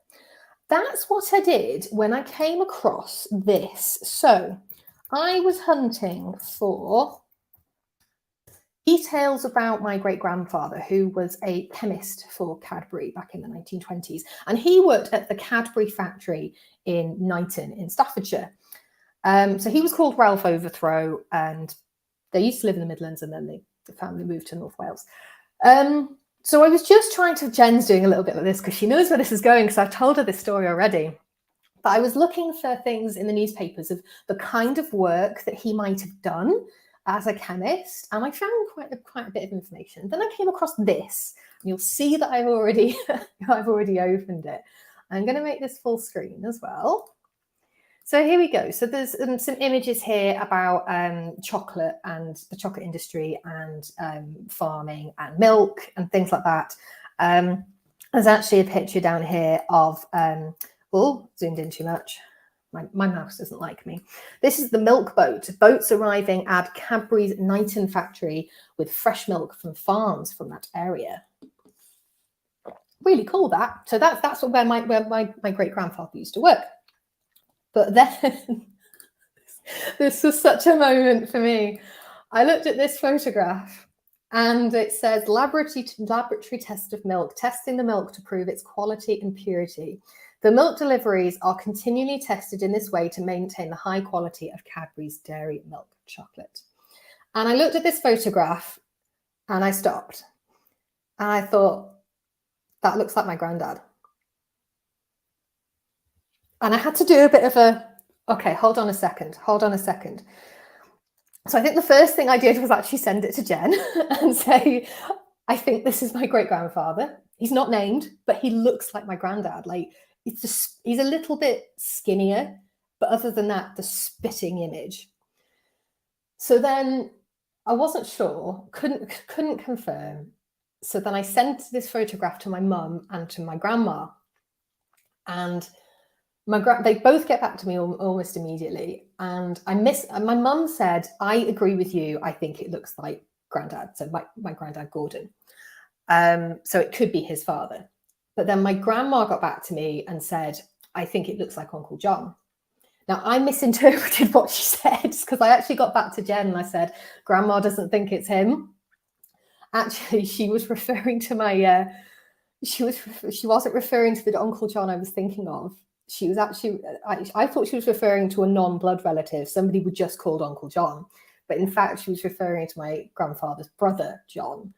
That's what I did when I came across this. So I was hunting for details about my great-grandfather, who was a chemist for Cadbury back in the 1920s. And he worked at the Cadbury factory in Knighton in Staffordshire. So he was called Ralph Overthrow, and they used to live in the Midlands, and then the family moved to North Wales. So I was just trying to, Jen's doing a little bit of this because she knows where this is going, because I've told her this story already. But I was looking for things in the newspapers of the kind of work that he might have done as a chemist, and I found quite a bit of information. Then I came across this, and you'll see that I've already opened it. I'm going to make this full screen as well. So here we go. So there's some images here about chocolate and the chocolate industry and farming and milk and things like that. There's actually a picture down here of, oh, zoomed in too much. My mouse doesn't like me. This is the milk boat. Boats arriving at Cadbury's Knighton factory with fresh milk from farms from that area. Really cool, that. So that's where my great-grandfather used to work. But then, this was such a moment for me. I looked at this photograph, and it says, laboratory test of milk, testing the milk to prove its quality and purity. The milk deliveries are continually tested in this way to maintain the high quality of Cadbury's dairy milk chocolate. And I looked at this photograph and I stopped. And I thought, that looks like my granddad. And I had to do a bit of a, okay, hold on a second. So I think the first thing I did was actually send it to Jen and say, I think this is my great-grandfather. He's not named, but he looks like my granddad. Like, he's a little bit skinnier, but other than that, the spitting image. So then I wasn't sure, couldn't confirm. So then I sent this photograph to my mum and to my grandma. And they both get back to me almost immediately. And my mum said, I agree with you. I think it looks like granddad. So my granddad Gordon. So it could be his father. But then my grandma got back to me and said, I think it looks like Uncle John. Now, I misinterpreted what she said because I actually got back to Jen and I said, Grandma doesn't think it's him. Actually, she was referring to she wasn't referring to the Uncle John I was thinking of. She was actually, I thought she was referring to a non-blood relative, somebody we just called Uncle John. But in fact, she was referring to my grandfather's brother, John.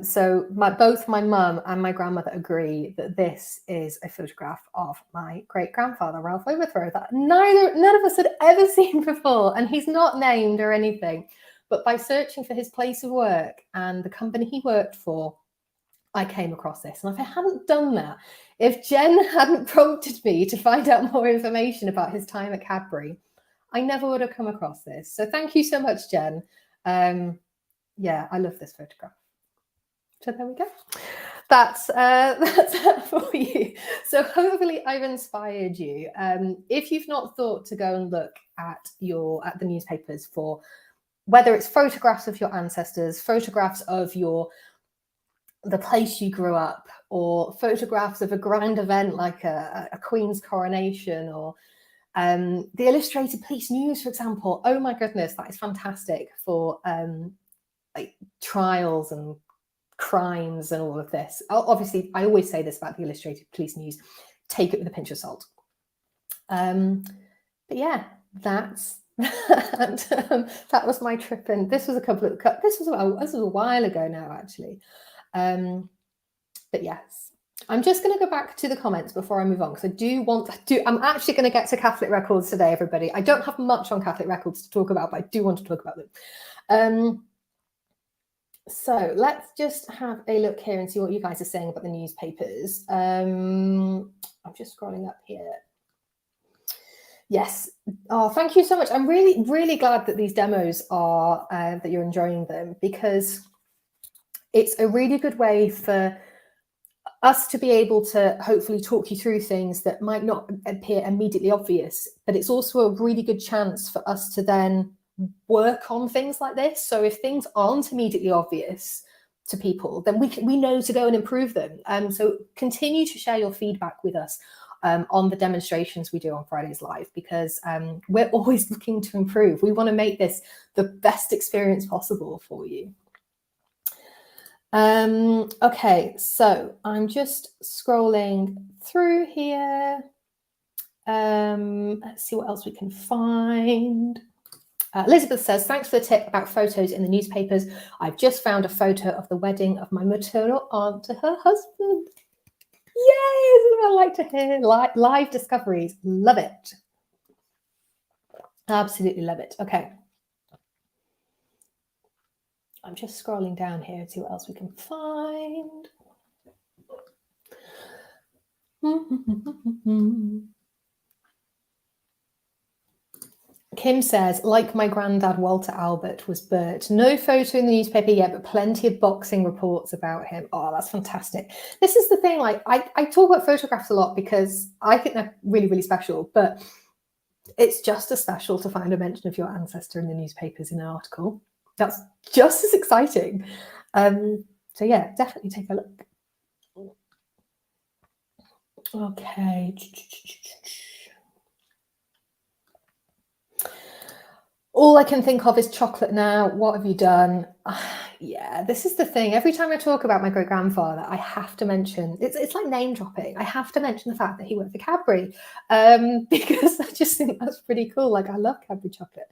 So both my mum and my grandmother agree that this is a photograph of my great-grandfather, Ralph Overthrow, that none of us had ever seen before. And he's not named or anything. But by searching for his place of work and the company he worked for, I came across this. And if I hadn't done that, if Jen hadn't prompted me to find out more information about his time at Cadbury, I never would have come across this. So thank you so much, Jen. Yeah, I love this photograph. So there we go. That's that for you. So hopefully I've inspired you. If you've not thought to go and look at the newspapers for whether it's photographs of your ancestors, photographs of the place you grew up, or photographs of a grand event like a Queen's coronation, or the Illustrated Police News, for example. Oh my goodness, that is fantastic for like trials and crimes and all of this. Obviously, I always say this about the Illustrated Police News, take it with a pinch of salt. But yeah, that's that was my trip in. This was this was a while ago now, actually. But yes, I'm just going to go back to the comments before I move on, because I'm actually going to get to Catholic records today, everybody. I don't have much on Catholic records to talk about, but I do want to talk about them. So let's just have a look here and see what you guys are saying about the newspapers. I'm just scrolling up here. Yes. Oh, thank you so much. I'm really, really glad that these demos are, that you're enjoying them, because it's a really good way for us to be able to hopefully talk you through things that might not appear immediately obvious, but it's also a really good chance for us to then work on things like this. So if things aren't immediately obvious to people, then we know to go and improve them. So continue to share your feedback with us on the demonstrations we do on Fridays Live, because we're always looking to improve. We want to make this the best experience possible for you. Okay, so I'm just scrolling through here. Let's see what else we can find. Elizabeth says, thanks for the tip about photos in the newspapers. I've just found a photo of the wedding of my maternal aunt to her husband. Yay! That's what I like to hear. Live discoveries. Love it. Absolutely love it. Okay. I'm just scrolling down here to see what else we can find. Kim says, like my granddad Walter Albert was Bert. No photo in the newspaper yet, but plenty of boxing reports about him. Oh, that's fantastic. This is the thing, like I talk about photographs a lot because I think they're really, really special, but it's just as special to find a mention of your ancestor in the newspapers in an article. That's just as exciting. So yeah, definitely take a look. Okay. All I can think of is chocolate now. What have you done? Yeah, this is the thing. Every time I talk about my great-grandfather, I have to mention, it's like name dropping. I have to mention the fact that he worked for Cadbury, because I just think that's pretty cool. Like, I love Cadbury chocolate.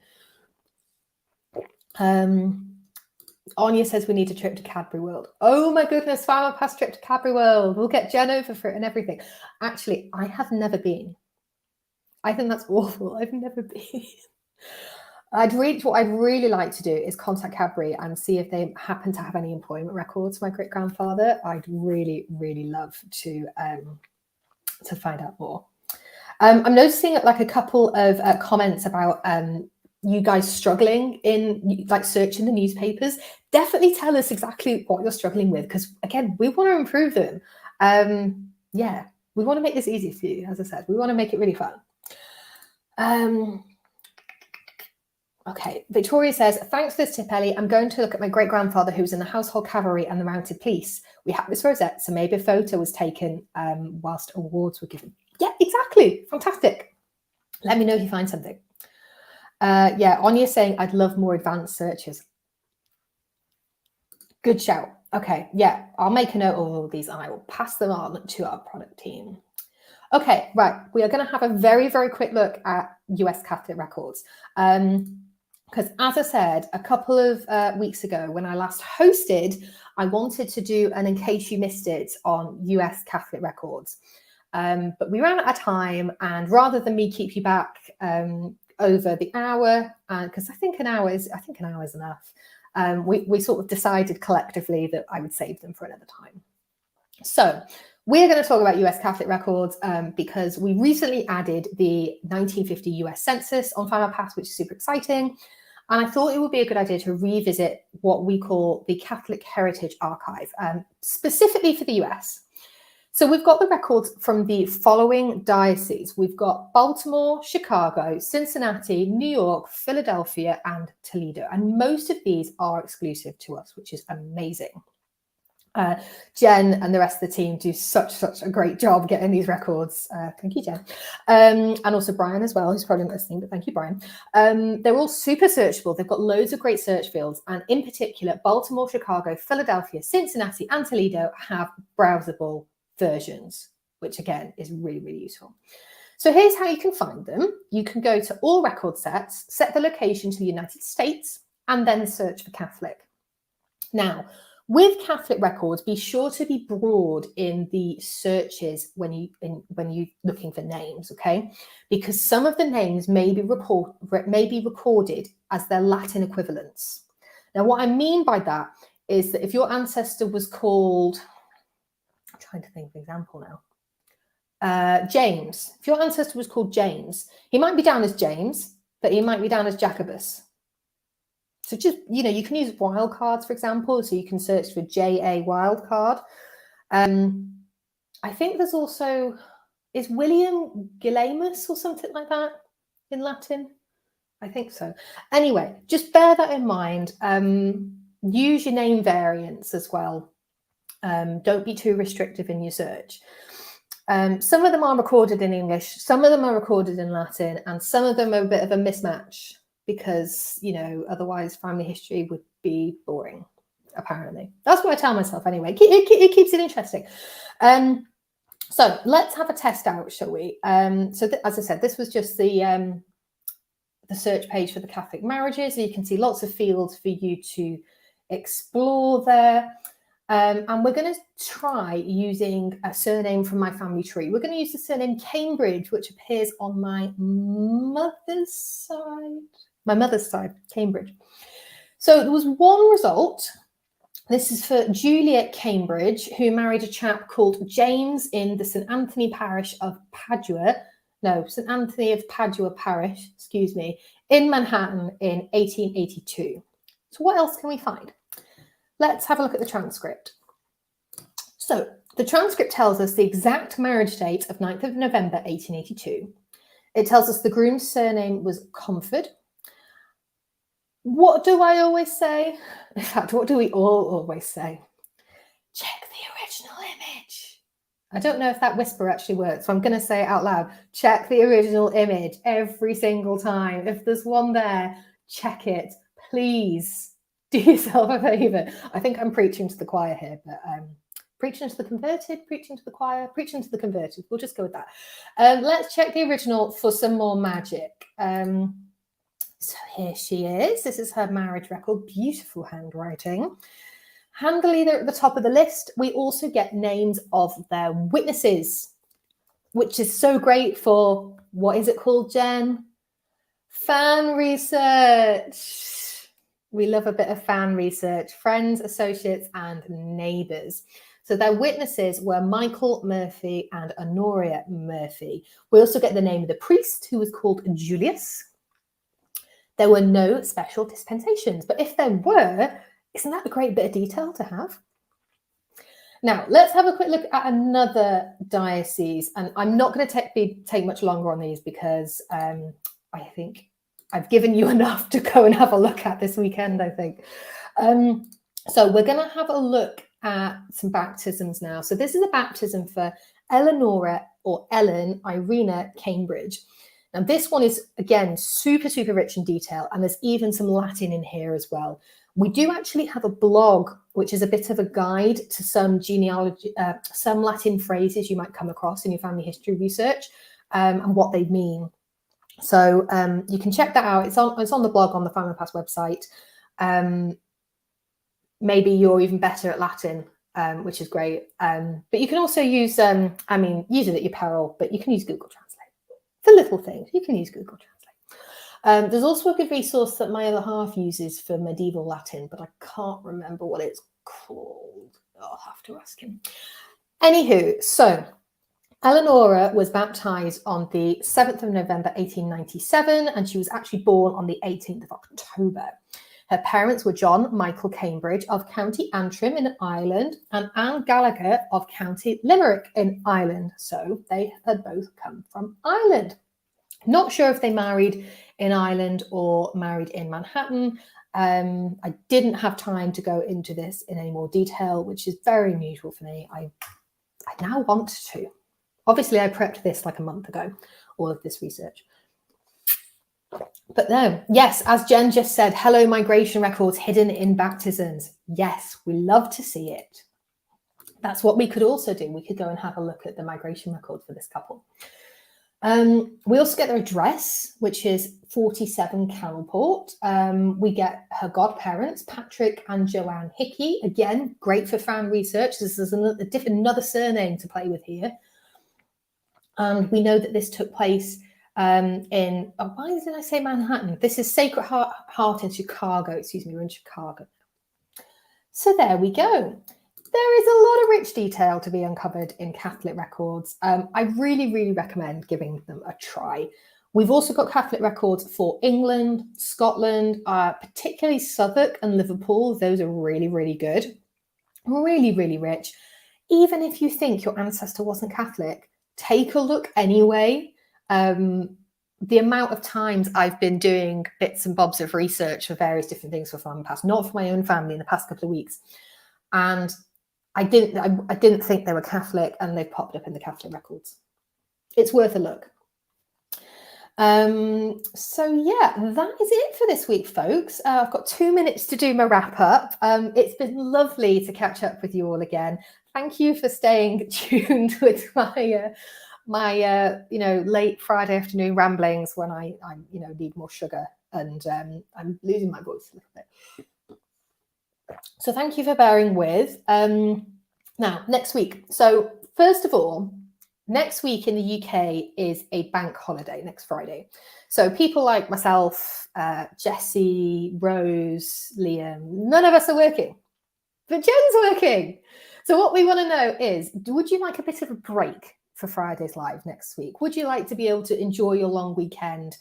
Anya says we need a trip to Cadbury World. Oh my goodness, Findmypast trip to Cadbury World. We'll get Jen over for it and everything. Actually, I have never been. I think that's awful. I've never been. What I'd really like to do is contact Cadbury and see if they happen to have any employment records for my great grandfather. I'd really, really love to find out more. I'm noticing like a couple of comments about you guys struggling in like searching the newspapers. Definitely tell us exactly what you're struggling with, because again, we want to improve them. Yeah, we want to make this easy for you. As I said, we want to make it really fun. Okay, Victoria says, thanks for this tip, Ellie. I'm going to look at my great-grandfather who was in the Household Cavalry and the Mounted Police. We have this rosette, so maybe a photo was taken whilst awards were given. Yeah, exactly. Fantastic. Let me know if you find something. Yeah, Anya saying, I'd love more advanced searches. Good shout. Okay, yeah, I'll make a note of all of these and I will pass them on to our product team. Okay, right. We are going to have a very, very quick look at US Catholic records. Because as I said, a couple of weeks ago when I last hosted, I wanted to do an In Case You Missed It on US Catholic records. But we ran out of time, and rather than me keep you back over the hour, because I think an hour is enough, we sort of decided collectively that I would save them for another time. So we're going to talk about US Catholic records because we recently added the 1950 US Census on Findmypast, which is super exciting. And I thought it would be a good idea to revisit what we call the Catholic Heritage Archive, specifically for the US. So we've got the records from the following dioceses. We've got Baltimore, Chicago, Cincinnati, New York, Philadelphia, and Toledo. And most of these are exclusive to us, which is amazing. Jen and the rest of the team do such a great job getting these records. Thank you, Jen. And also Brian as well, who's probably not listening, but thank you, Brian. They're all super searchable. They've got loads of great search fields. And in particular, Baltimore, Chicago, Philadelphia, Cincinnati, and Toledo have browsable versions, which again is really, really useful. So here's how you can find them. You can go to all record sets, set the location to the United States, and then search for Catholic. Now, with Catholic records, be sure to be broad in the searches when you're looking for names, okay? Because some of the names may be recorded as their Latin equivalents. Now, what I mean by that is that if your ancestor was called, I'm trying to think of an example now, James. If your ancestor was called James, he might be down as James, but he might be down as Jacobus. So just, you can use wildcards, for example. So you can search for JA wildcard. I think there's also, is William Gilamus or something like that in Latin? I think so. Anyway, just bear that in mind. Use your name variants as well. Don't be too restrictive in your search. Some of them are recorded in English, some of them are recorded in Latin, and some of them are a bit of a mismatch because, otherwise family history would be boring, apparently. That's what I tell myself anyway. It keeps it interesting. So let's have a test out, shall we? As I said, this was just the search page for the Catholic marriages. You can see lots of fields for you to explore there. And we're going to try using a surname from my family tree. We're going to use the surname Cambridge, which appears on my mother's side. My mother's side, Cambridge. So there was one result. This is for Juliet Cambridge, who married a chap called James in the St. Anthony parish of Padua. No, St. Anthony of Padua parish, in Manhattan in 1882. So what else can we find? Let's have a look at the transcript. So the transcript tells us the exact marriage date of 9th of November, 1882. It tells us the groom's surname was Comfort. What do I always say? In fact, what do we all always say? Check the original image. I don't know if that whisper actually works, so I'm going to say it out loud. Check the original image every single time. If there's one there, check it, please. Do yourself a favour. I think I'm preaching to the choir here, but preaching to the converted, preaching to the choir, preaching to the converted. We'll just go with that. Let's check the original for some more magic. So here she is. This is her marriage record. Beautiful handwriting. Handily, they're at the top of the list. We also get names of their witnesses, which is so great for, what is it called, Jen? Fan research. We love a bit of fan research. Friends, associates, and neighbours. So their witnesses were Michael Murphy and Honoria Murphy. We also get the name of the priest, who was called Julius. There were no special dispensations, but if there were, isn't that a great bit of detail to have? Now, let's have a quick look at another diocese. And I'm not going to take much longer on these because I think I've given you enough to go and have a look at this weekend, I think. So we're going to have a look at some baptisms now. So this is a baptism for Eleanora or Ellen Irina Cambridge. Now this one is, again, super, super rich in detail. And there's even some Latin in here as well. We do actually have a blog, which is a bit of a guide to some genealogy, some Latin phrases you might come across in your family history research and what they mean. So you can check that out. It's on the blog on the Findmypast website. Maybe you're even better at Latin, which is great. But you can also use, use it at your peril, but you can use Google Translate. For little things, you can use Google Translate. There's also a good resource that my other half uses for medieval Latin, but I can't remember what it's called. I'll have to ask him. Anywho, so Eleanora was baptised on the 7th of November 1897, and she was actually born on the 18th of October. Her parents were John Michael Cambridge of County Antrim in Ireland and Anne Gallagher of County Limerick in Ireland. So they had both come from Ireland. Not sure if they married in Ireland or married in Manhattan. I didn't have time to go into this in any more detail, which is very unusual for me. I now want to. Obviously, I prepped this like a month ago, all of this research. But no, yes, as Jen just said, hello, migration records hidden in baptisms. Yes, we love to see it. That's what we could also do. We could go and have a look at the migration record for this couple. We also get their address, which is 47 Carrollport. We get her godparents, Patrick and Joanne Hickey. Again, great for fan research. This is another surname to play with here. And we know that this took place why did I say Manhattan? This is Sacred Heart in Chicago. Excuse me, we're in Chicago. So there we go. There is a lot of rich detail to be uncovered in Catholic records. I really, really recommend giving them a try. We've also got Catholic records for England, Scotland, particularly Southwark and Liverpool. Those are really, really good. Really, really rich. Even if you think your ancestor wasn't Catholic, take a look anyway. The amount of times I've been doing bits and bobs of research for various different things for Findmypast, not for my own family in the past couple of weeks, and I didn't think they were Catholic, and they've popped up in the Catholic records. It's worth a look. So yeah, that is it for this week, folks. I've got 2 minutes to do my wrap up. It's been lovely to catch up with you all again. Thank you for staying tuned with my late Friday afternoon ramblings when I need more sugar and I'm losing my voice a little bit. So thank you for bearing with. Now, next week. So first of all, next week in the UK is a bank holiday, next Friday. So people like myself, Jessie, Rose, Liam, none of us are working, but Jen's working. So what we want to know is, would you like a bit of a break for Friday's Live next week? Would you like to be able to enjoy your long weekend?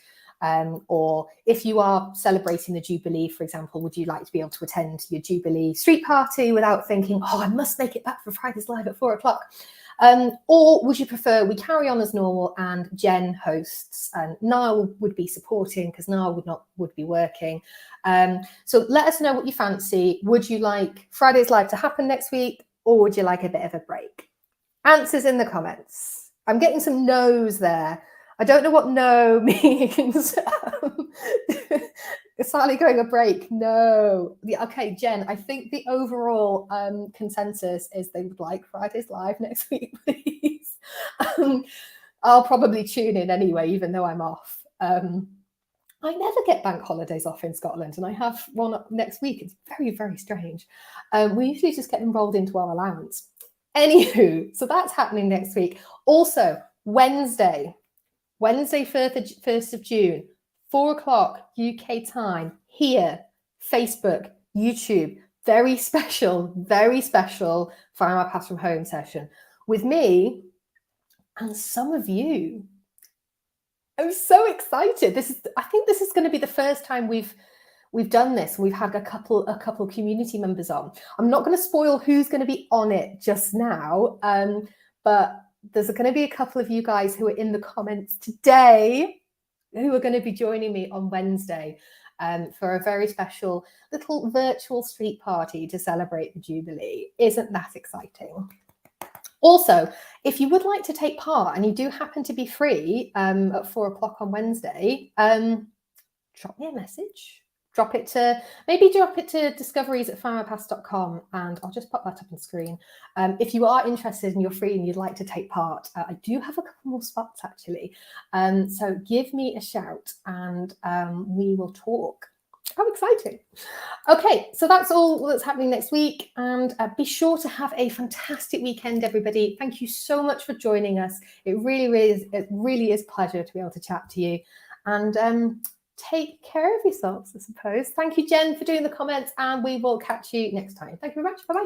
Or if you are celebrating the Jubilee, for example, would you like to be able to attend your Jubilee street party without thinking, oh, I must make it back for Friday's Live at 4 o'clock? Or would you prefer we carry on as normal and Jen hosts and Niall would be supporting because Niall would be working? So let us know what you fancy. Would you like Friday's Live to happen next week, or would you like a bit of a break? Answers in the comments. I'm getting some no's there. I don't know what no means. Slightly going a break. No. Okay, Jen, I think the overall consensus is they would like Friday's Live next week, please. I'll probably tune in anyway, even though I'm off. I never get bank holidays off in Scotland, and I have one up next week. It's very, very strange. We usually just get them rolled into our allowance. Anywho, so that's happening next week. Also, Wednesday, 1st of June, 4 o'clock UK time, here, Facebook, YouTube, very special Findmypast from home session with me and some of you. I'm so excited. I think this is going to be the first time we've done this. We've had a couple community members on. I'm not going to spoil who's going to be on it just now, but there's going to be a couple of you guys who are in the comments today who are going to be joining me on Wednesday for a very special little virtual street party to celebrate the Jubilee. Isn't that exciting? Also, if you would like to take part and you do happen to be free at 4 o'clock on Wednesday, drop me a message. Drop it to discoveries@findmypast.com, and I'll just pop that up on screen. If you are interested and you're free and you'd like to take part, I do have a couple more spots actually. So give me a shout and we will talk. How exciting. Okay, so that's all that's happening next week, and be sure to have a fantastic weekend, everybody. Thank you so much for joining us. It really is a pleasure to be able to chat to you, and take care of yourselves, I suppose. Thank you, Jen, for doing the comments, and we will catch you next time. Thank you very much. Bye-bye.